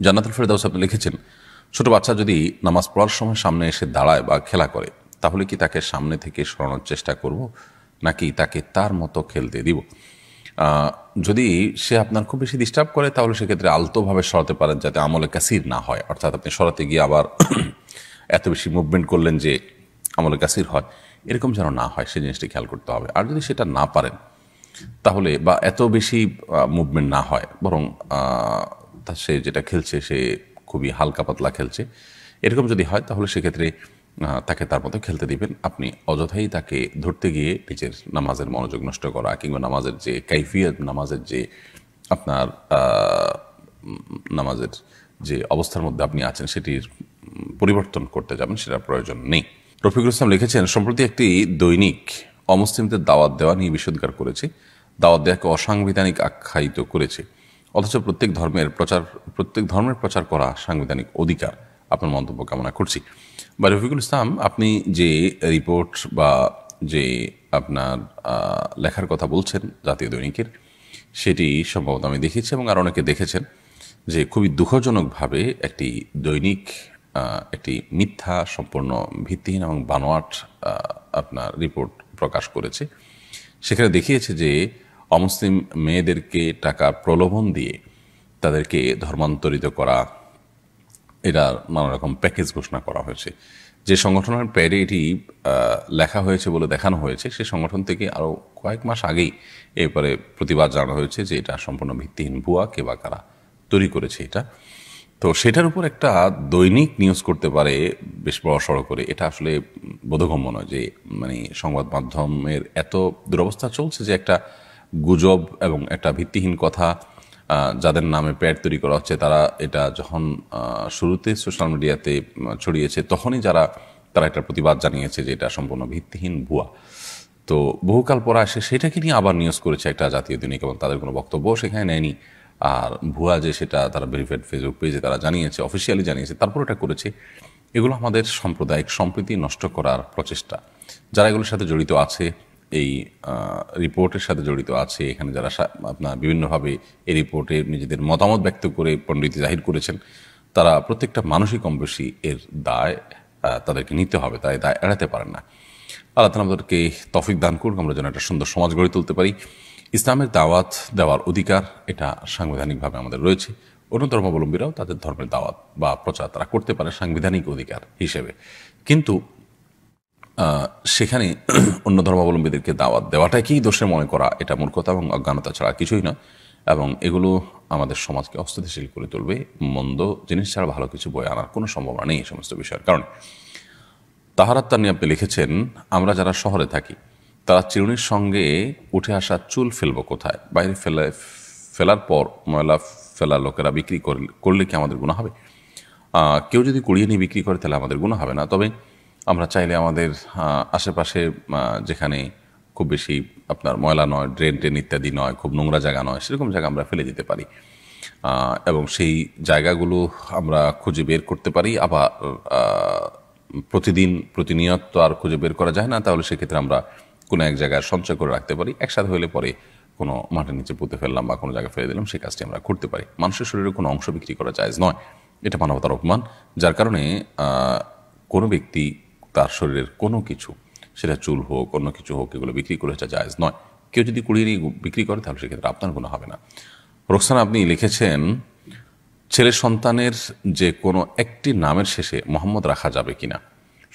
জান্নাতুল ফেরদাউস আপনি লিখেছেন, ছোট বাচ্চা যদি নামাজ পড়ার সময় সামনে এসে দাঁড়ায় বা খেলা করে, তাহলে কি তাকে সামনে থেকে সরানোর চেষ্টা করব, নাকি তাকে তার মতো খেলতে দিব? যদি সে আপনার খুব বেশি ডিস্টার্ব করে, তাহলে সেক্ষেত্রে আলতোভাবে সরাতে পারেন, যাতে আমলে কাসির না হয়। অর্থাৎ আপনি সরাতে গিয়ে আবার এত বেশি মুভমেন্ট করলেন যে আমলে কাসির হয়, এরকম যেন না হয়, সেই জিনিসটি খেয়াল করতে হবে। আর যদি সেটা না পারেন, তাহলে বা এত বেশি মুভমেন্ট না হয়, বরং সে যেটা খেলছে সে খুবই হালকা পাতলা খেলছে, এরকম যদি হয়, তাহলে সেক্ষেত্রে তাকে তার মতো খেলতে দিবেন। আপনি অযথাই তাকে ধরতে গিয়ে নিজের নামাজের মনোযোগ নষ্ট করা, কিংবা নামাজের যে কাইফিয়ত, নামাজের যে আপনার নামাজের যে অবস্থার মধ্যে আপনি আছেন সেটির পরিবর্তন করতে যাবেন, সেটার প্রয়োজন নেই। রফিকুল ইসলাম লিখেছেন, সম্প্রতি একটি দৈনিক অমুসলিমদের দাওয়াত দেওয়া নিয়ে বিষোদ্গার করেছে, দাওয়াত দেওয়াকে অসাংবিধানিক আখ্যায়িত করেছে, অথচ প্রত্যেক ধর্মের প্রচার করা সাংবিধানিক অধিকার। আপনার মন্তব্য কামনা করছি। বা রফিকুল ইসলাম, আপনি যে রিপোর্ট বা যে আপনার লেখার কথা বলছেন জাতীয় দৈনিকের, সেটি সম্ভবত আমি দেখেছি এবং আর অনেকে দেখেছেন, যে খুবই দুঃখজনকভাবে একটি দৈনিক একটি মিথ্যা, সম্পূর্ণ ভিত্তিহীন এবং বানোয়াট আপনার রিপোর্ট প্রকাশ করেছে। সেখানে দেখিয়েছে যে অমুসলিম মেয়েদেরকে টাকার প্রলোভন দিয়ে তাদেরকে ধর্মান্তরিত করা, এটার নানা রকম প্যাকেজ ঘোষণা করা হয়েছে। যে সংগঠনের প্যাডে এটি লেখা হয়েছে বলে দেখানো হয়েছে, সেই সংগঠন থেকে আরও কয়েক মাস আগেই এরপরে প্রতিবাদ জানানো হয়েছে যে এটা সম্পূর্ণ ভিত্তিহীন, ভুয়া, কে বা কারা তৈরি করেছে এটা। তো সেটার উপর একটা দৈনিক নিউজ করতে পারে বেশ বড় সড়ো করে, এটা আসলে বোধগম্য নয়। যে মানে সংবাদ মাধ্যমের এত দুরবস্থা চলছে যে একটা গুজব এবং একটা ভিত্তিহীন কথা যাদের নামে প্যাড তৈরি করা হচ্ছে, তারা এটা যখন শুরুতে সোশ্যাল মিডিয়াতে ছড়িয়েছে, তখনই তারা একটা প্রতিবাদ জানিয়েছে যে এটা সম্পূর্ণ ভিত্তিহীন, ভুয়া। তো বহুকাল পর আসে সেটাকে নিয়ে আবার নিউজ করেছে একটা জাতীয় দৈনিক, এবং তাদের কোনো বক্তব্য সেখানে নেয়নি। আর ভুয়া যে, সেটা তারা ভেরিফাইড ফেসবুক পেজে তারা জানিয়েছে, অফিসিয়ালি জানিয়েছে, তারপর এটা করেছে। এগুলো আমাদের সাম্প্রদায়িক সম্প্রীতি নষ্ট করার প্রচেষ্টা। যারা এগুলোর সাথে জড়িত আছে, এই রিপোর্টের সাথে জড়িত আছে, এখানে যারা আপনার বিভিন্নভাবে এই রিপোর্টে নিজেদের মতামত ব্যক্ত করে পণ্ডিত জাহির করেছেন, তারা প্রত্যেকটা মানুষই কম বেশি এর দায় তাদেরকে নিতে হবে, তাই দায় এড়াতে পারেন না। আল্লাহ তাআলা আমাদেরকে তৌফিক দান করুন, আমরা যেন একটা সুন্দর সমাজ গড়ে তুলতে পারি। ইসলামের দাওয়াত দেওয়ার অধিকার, এটা সাংবিধানিকভাবে আমাদের রয়েছে। অন্য ধর্মাবলম্বীরাও তাদের ধর্মের দাওয়াত বা প্রচার তারা করতে পারে সাংবিধানিক অধিকার হিসেবে, কিন্তু সেখানে অন্য ধর্মাবলম্বীদেরকে দাওয়াত দেওয়াটাকেই দোষে মনে করা, এটা মূর্খতা এবং অজ্ঞানতা ছাড়া কিছুই নয়। এবং এগুলো আমাদের সমাজকে অস্থিতিশীল করে তুলবে। মন্দ জিনিস ছাড়া ভালো কিছু বয়ে আনার কোনো সম্ভাবনা নেই এই সমস্ত বিষয়ের কারণে। তাহারাত তানি আপনি লিখেছেন, আমরা যারা শহরে থাকি তারা চিরুনির সঙ্গে উঠে আসা চুল ফেলবো কোথায়? বাইরে ফেলার পর ময়লা ফেলা লোকেরা বিক্রি করলে কি আমাদের গুনাহ হবে? কেউ যদি কুড়িয়ে নিয়ে বিক্রি করে তাহলে আমাদের গুনাহ হবে না। তবে আমরা চাইলে আমাদের আশেপাশে যেখানে খুব বেশি আপনার ময়লা নয়, ড্রেন ইত্যাদি নয়, খুব নোংরা জায়গা নয়, সেরকম জায়গা আমরা ফেলে দিতে পারি, এবং সেই জায়গাগুলো আমরা খুঁজে বের করতে পারি। আবার প্রতিনিয়ত তো আর খুঁজে বের করা যায় না, তাহলে সেক্ষেত্রে আমরা কোনো এক জায়গায় সঞ্চয় করে রাখতে পারি। একসাথে হলে পরে কোনো মাটির নিচে পুঁতে ফেললাম বা কোনো জায়গায় ফেলে দিলাম, সেই কাজটি আমরা করতে পারি। মানুষের শরীরে কোনো অংশ বিক্রি করা জায়েজ নয়, এটা মানবতার অপমান। যার কারণে কোনো ব্যক্তি তার শরীরের কোনো কিছু, সেটা চুল হোক, অন্য কিছু হোক, এগুলো বিক্রি করে এটা জায়েজ নয়। কেউ যদি কুড়িয়ে নিয়ে বিক্রি করে তাহলে সেক্ষেত্রে আপনার গুনাহ হবে না। রোকসানা আপনি লিখেছেন, ছেলে সন্তানের যে কোনো একটি নামের শেষে মোহাম্মদ রাখা যাবে কিনা?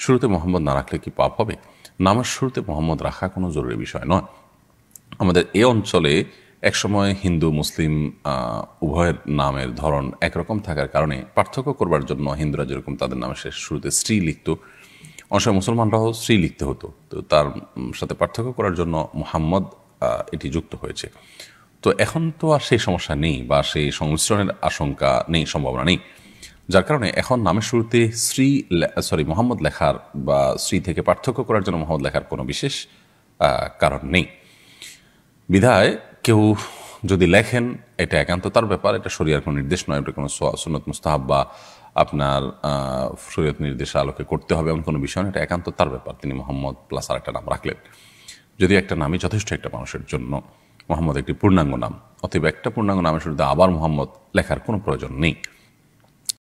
শুরুতে মোহাম্মদ না রাখলে কি পাপ হবে? নামের শুরুতে মোহাম্মদ রাখা কোনো জরুরি বিষয় নয়। আমাদের এ অঞ্চলে একসময় হিন্দু মুসলিম উভয়ের নামের ধরন একরকম থাকার কারণে পার্থক্য করবার জন্য হিন্দুরা যেরকম তাদের নামের শেষ শুরুতে স্ত্রী লিখত, অনেক সময় মুসলমানরাও স্ত্রী লিখতে হতো। তো তার সাথে পার্থক্য করার জন্য মোহাম্মদ এটি যুক্ত হয়েছে। তো এখন তো আর সেই সমস্যা নেই, বা সেই সংমিশ্রণের আশঙ্কা নেই, সম্ভাবনা নেই। যার কারণে এখন নামের শুরুতে মোহাম্মদ লেখার বা স্ত্রী থেকে পার্থক্য করার জন্য মোহাম্মদ লেখার কোনো বিশেষ কারণ নেই। বিধায় কেউ যদি লেখেন, এটা একান্ত তার ব্যাপার, এটা শরীয়তের কোনো নির্দেশ নয়, এটা কোনো সুন্নত মুস্তাহাব বা আপনার শরীয়ত নির্দেশে আলোকে করতে হবে এমন কোনো বিষয় না, এটা একান্ত তার ব্যাপার। তিনি মোহাম্মদ প্লাস আর একটা নাম রাখলেন, যদি একটা নামই যথেষ্ট একটা মানুষের জন্য। মোহাম্মদ একটি পূর্ণাঙ্গ নাম, অতএব একটা পূর্ণাঙ্গ নামের শুরুতে আবার মোহাম্মদ লেখার কোনো প্রয়োজন নেই।